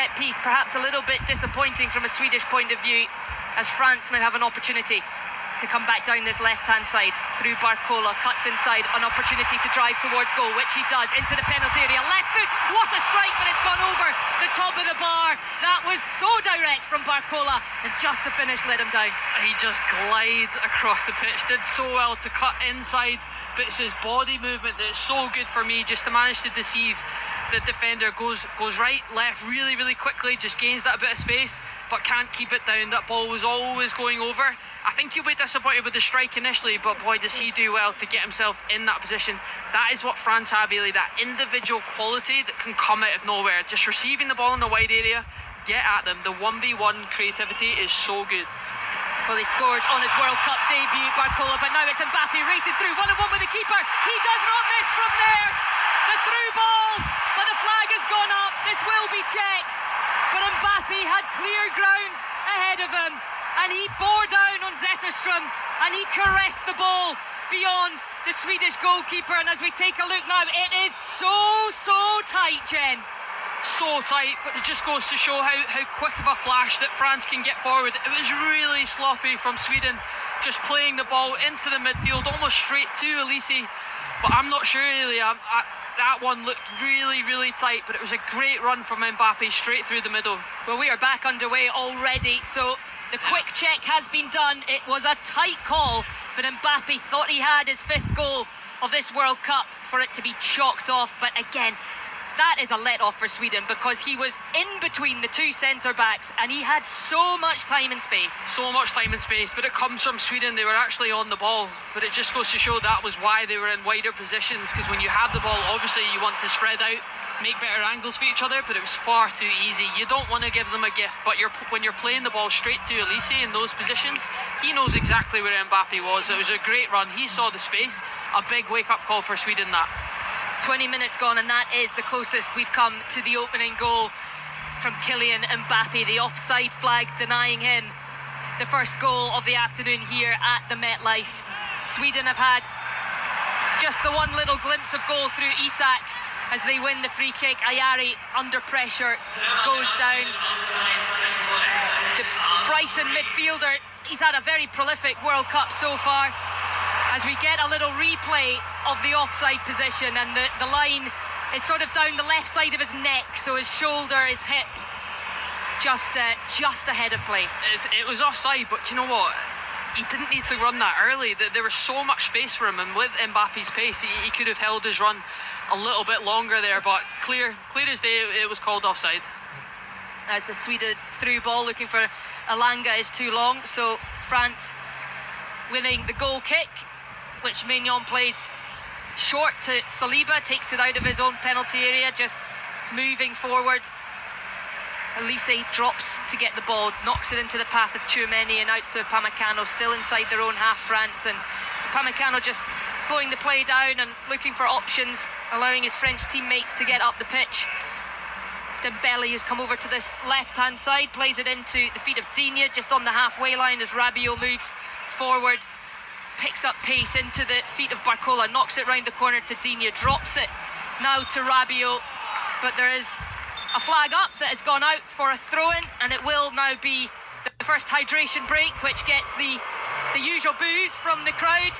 set piece, perhaps a little bit disappointing from a Swedish point of view, as France now have an opportunity to come back down this left-hand side through Barcola, cuts inside, an opportunity to drive towards goal, which he does, into the penalty area, left foot, what a strike, but it's gone over the top of the bar. That was so direct from Barcola, and just the finish let him down. He just glides across the pitch, did so well to cut inside, but it's his body movement that's so good for me, just to manage to deceive the defender. Goes right, left really, really quickly, just gains that bit of space, but can't keep it down. That ball was always going over. I think he'll be disappointed with the strike initially, but boy, does he do well to get himself in that position. That is what France have, really, that individual quality that can come out of nowhere. Just receiving the ball in the wide area, get at them. The 1v1 creativity is so good. Well, he scored on his World Cup debut, Barcola, but now it's Mbappe racing through, 1-on-1 with the keeper. He does not miss from there. The through ball, but the flag has gone up. This will be checked. But Mbappe had clear ground ahead of him, and he bore down on Zetterström, and he caressed the ball beyond the Swedish goalkeeper. And as we take a look now, it is so tight, Jen. So tight, but it just goes to show how quick of a flash that France can get forward. It was really sloppy from Sweden, just playing the ball into the midfield, almost straight to Elise. But I'm not sure, really. That one looked really tight, but it was a great run from Mbappe straight through the middle. Well, we are back underway already, so the quick check has been done. It was a tight call, but Mbappe thought he had his 5th goal of this World Cup for it to be chalked off. But again, that is a let-off for Sweden, because he was in between the two centre-backs and he had so much time and space. So much time and space, but it comes from Sweden. They were actually on the ball, but it just goes to show that was why they were in wider positions, because when you have the ball, obviously you want to spread out, make better angles for each other, but it was far too easy. You don't want to give them a gift, but when you're playing the ball straight to Elise in those positions, he knows exactly where Mbappe was. It was a great run. He saw the space. A big wake-up call for Sweden, that. 20 minutes gone, and that is the closest we've come to the opening goal from Kylian Mbappe. The offside flag denying him the first goal of the afternoon here at the MetLife. Sweden have had just the one little glimpse of goal through Isak as they win the free kick. Ayari under pressure goes down. The Brighton midfielder, he's had a very prolific World Cup so far. As we get a little replay of the offside position, and the line is sort of down the left side of his neck, so his shoulder, his hip, just ahead of play. It was offside, but you know what? He didn't need to run that early. There was so much space for him, and with Mbappe's pace, he could have held his run a little bit longer there, but clear as day, it was called offside. As the Sweden through ball looking for Elanga is too long, so France winning the goal kick, which Maignan plays short to Saliba, takes it out of his own penalty area, just moving forward. Elise drops to get the ball, knocks it into the path of Tchouameni and out to Upamecano, still inside their own half, France, and Upamecano just slowing the play down and looking for options, allowing his French teammates to get up the pitch. Dembele has come over to this left-hand side, plays it into the feet of Digne, just on the halfway line as Rabiot moves forward. Picks up pace into the feet of Barcola, knocks it round the corner to Digne, drops it now to Rabiot, but there is a flag up that has gone out for a throw-in, and it will now be the first hydration break, which gets the usual boos from the crowd.